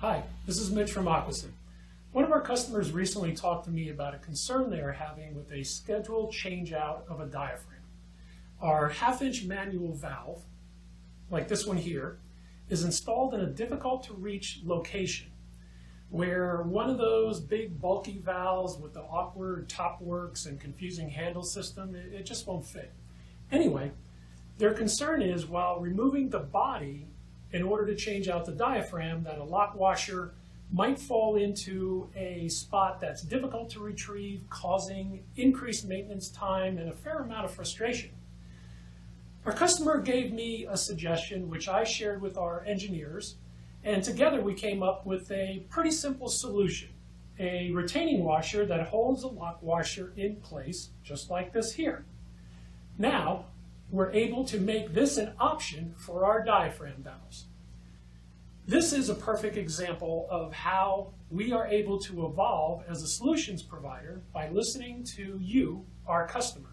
Hi, this is Mitch from Aquasyn. One of our customers recently talked to me about a concern they are having with a scheduled change out of a diaphragm. Our half-inch manual valve, like this one here, is installed in a difficult to reach location where one of those big bulky valves with the awkward top works and confusing handle system, it just won't fit. Anyway, their concern is while removing the body in order to change out the diaphragm, that a lock washer might fall into a spot that's difficult to retrieve, causing increased maintenance time and a fair amount of frustration. Our customer gave me a suggestion which I shared with our engineers, and together we came up with a pretty simple solution. A retaining washer that holds a lock washer in place, just like this here. Now, we're able to make this an option for our diaphragm valves. This is a perfect example of how we are able to evolve as a solutions provider by listening to you, our customer.